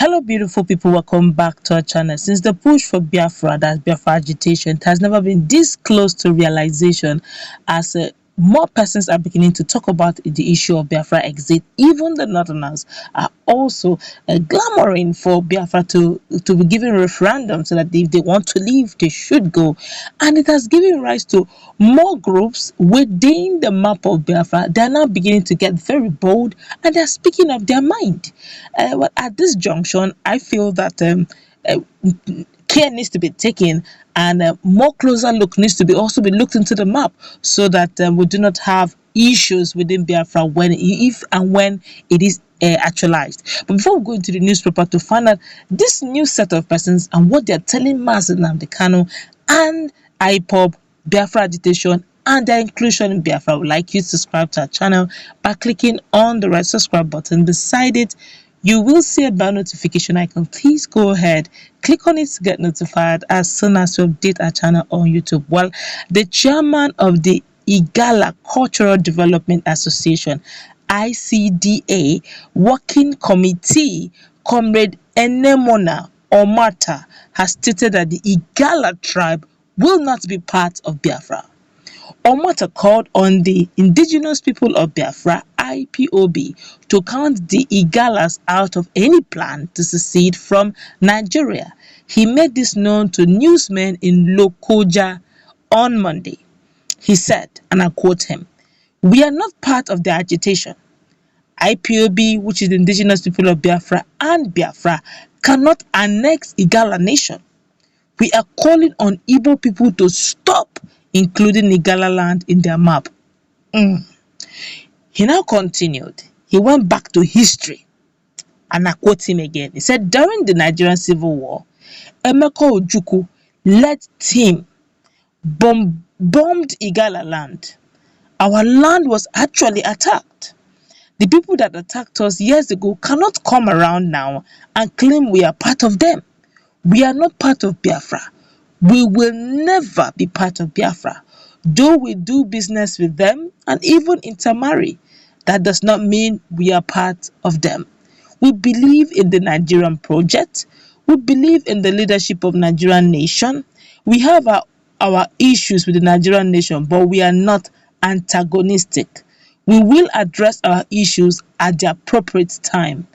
Hello, beautiful people. Welcome back to our channel. Since the push for Biafra, that's Biafra agitation, it has never been this close to realization as more persons are beginning to talk about the issue of Biafra exit. Even the Northerners are also clamoring for Biafra to be given referendum so that if they want to leave, they should go. And it has given rise to more groups within the map of Biafra. They are now beginning to get very bold and they are speaking of their mind. Well, at this junction, I feel that uh, care needs to be taken and more closer look needs to be also be looked into the map so that we do not have issues within Biafra when if and when it is actualized. But before we go into the newspaper to find out this new set of persons and what they are telling Sh0cks Nnamdi Kanu and Ipob, Biafra agitation and their inclusion in Biafra, I would like you to subscribe to our channel by clicking on the red subscribe button. Beside it, you will see a bell notification icon. Please go ahead, click on it to get notified as soon as we update our channel on YouTube. Well, the chairman of the Igala Cultural Development Association, ICDA, Working Committee, Comrade Enemona Omata, has stated that the Igala tribe will not be part of Biafra. Omata called on the indigenous people of Biafra, Ipob, to count the Igalas out of any plan to secede from Nigeria. He made this known to newsmen in Lokoja on Monday. He said, and I quote him, "We are not part of the agitation. Ipob, which is the indigenous people of Biafra, and Biafra cannot annex Igala nation. We are calling on Igbo people to stop including Igala land in their map." He now continued. He went back to history and I quote him again. He said, "During the Nigerian Civil War, Emeka Ojukwu led team bombed Igala land. Our land was actually attacked. The people that attacked us years ago cannot come around now and claim we are part of them. We are not part of Biafra. We will never be part of Biafra. Though we do business with them and even intermarry, that does not mean we are part of them. We believe in the Nigerian project. We believe in the leadership of Nigerian nation. We have our issues with the Nigerian nation, but we are not antagonistic. We will address our issues at the appropriate time,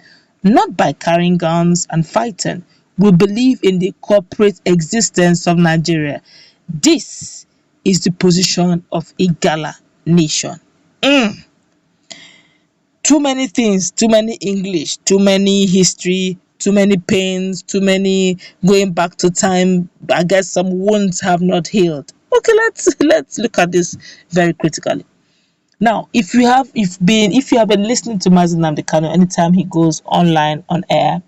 not by carrying guns and fighting. We believe in the corporate existence of Nigeria. This is the position of Igala nation." Too many things, too many English, too many history, too many pains, too many going back to time. I guess some wounds have not healed. Okay, let's look at this very critically. Now, if you have been listening to Sh0cks Nnamdi Kanu anytime he goes online on air,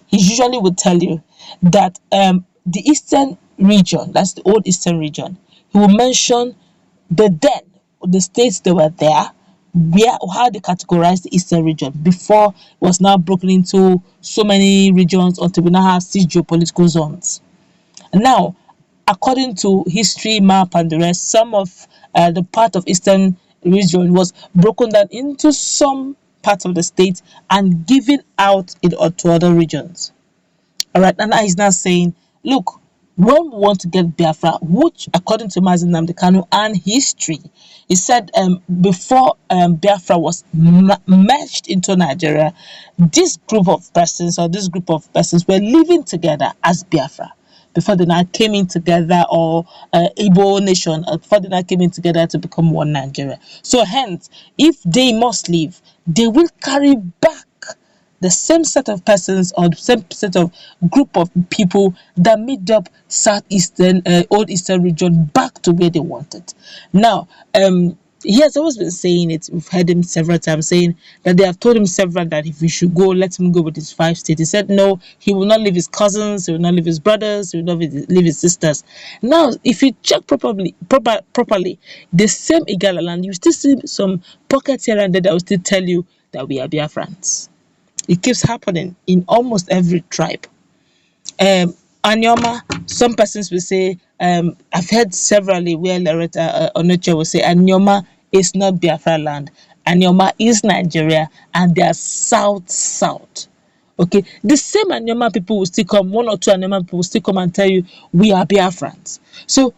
he usually would tell you that the eastern region, that's the old eastern region, he will mention the states that were there, how they categorized the eastern region before it was now broken into so many regions until we now have 6 geopolitical zones. Now, according to history map and the rest, some of the part of eastern region was broken down into some parts of the state and given out to other regions. All right, and now he's now saying, look, when we want to get Biafra, which according to Sh0cks Nnamdi Kanu and history, he said before Biafra was merged into Nigeria, this group of persons were living together as Biafra before they now came in together, or Igbo nation, before they now came in together to become one Nigeria. So hence, if they must leave, they will carry back the same set of persons or the same set of group of people that made up southeastern, old eastern region back to where they wanted. Now, he has always been saying it. We've heard him several times saying that they have told him several that if he should go, let him go with his 5 states. He said no, he will not leave his cousins, he will not leave his brothers, he will not leave his sisters. Now, if you check properly, the same Igala land, you still see some pockets here and there that will still tell you that we are Biafrans. It keeps happening in almost every tribe. Anyoma, some persons will say, I've heard severally where Loretta Onoche will say, Anyoma is not Biafra land. Anyoma is Nigeria, and they are south. Okay, the same Anyama people will still come, one or two Anyama people will still come and tell you we are Biafrans. So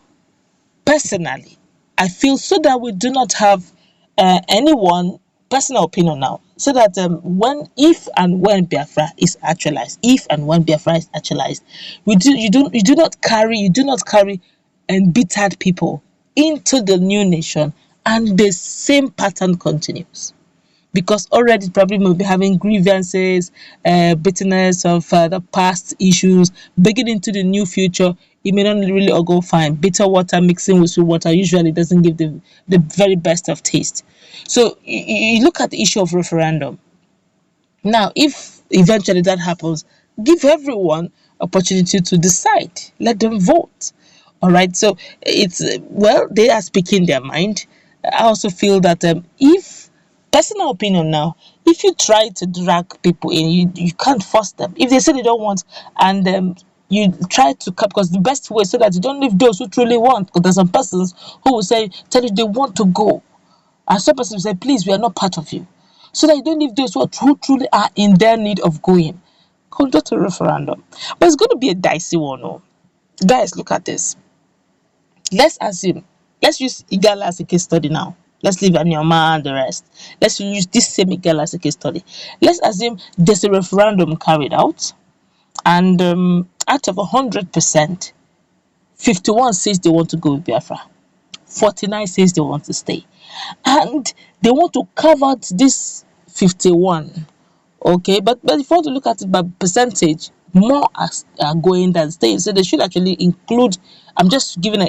personally, I feel so that we do not have anyone personal opinion now, so that when if and when Biafra is actualized, if and when Biafra is actualized, you do not carry embittered people into the new nation, and the same pattern continues, because already probably may be having grievances, bitterness of the past issues, beginning to the new future. It may not really all go fine. Bitter water mixing with sweet water usually doesn't give the very best of taste. So you look at the issue of referendum. Now, if eventually that happens, give everyone opportunity to decide. Let them vote. All right. So it's well, they are speaking their mind. I also feel that if personal opinion now, if you try to drag people in, you can't force them. If they say they don't want, and you try to cut, because the best way so that you don't leave those who truly want. Because there's some persons who will say tell you they want to go, and some persons will say please we are not part of you, so that you don't leave those who truly are in their need of going. Conduct a referendum. But it's going to be a dicey one. Oh. Guys, look at this. Let's assume, let's use Igala as a case study now. Let's leave Anyama and the rest. Let's use this same Igala as a case study. Let's assume there's a referendum carried out, and out of 100%, 51 says they want to go with Biafra, 49 says they want to stay, and they want to carve out this 51. Okay, but if you want to look at it by percentage, more are going than staying. So they should actually include. I'm just giving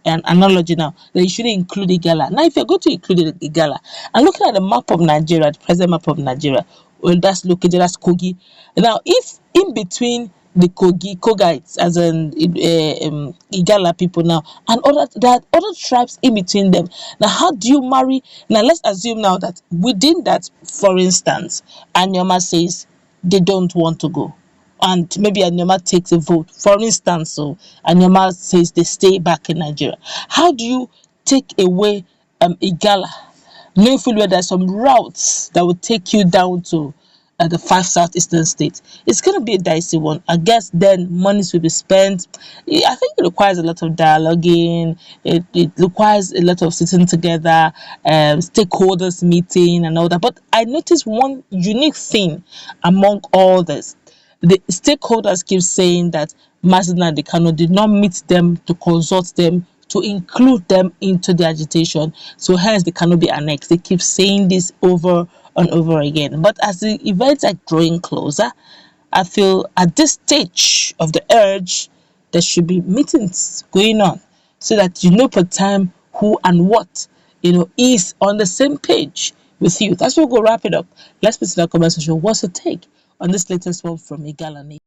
an analogy now. They should include Igala. Now, if you're going to include Igala and looking at the map of Nigeria, the present map of Nigeria, well, that's located as Kogi. Now, if in between the Kogites, as in Igala people now, and there are other tribes in between them. Now, how do you marry? Now, let's assume now that within that, for instance, Anyama says they don't want to go, and maybe Anyama takes a vote, for instance, so Anyama says they stay back in Nigeria. How do you take away Igala, knowing fully well there's some routes that will take you down to the 5 southeastern states? It's going to be a dicey one. I guess then monies will be spent. I think it requires a lot of dialoguing. It requires a lot of sitting together, stakeholders meeting and all that. But I noticed one unique thing among all this. The stakeholders keep saying that Mazi Nnamdi Kanu did not meet them to consult them, to include them into the agitation. So hence they cannot be annexed. They keep saying this over and over again. But as the events are drawing closer, I feel at this stage of the urge, there should be meetings going on, so that you know per time who and what is on the same page with you. That's what we'll go wrap it up. Let's put in the comment section what's your take on this latest one from Igala.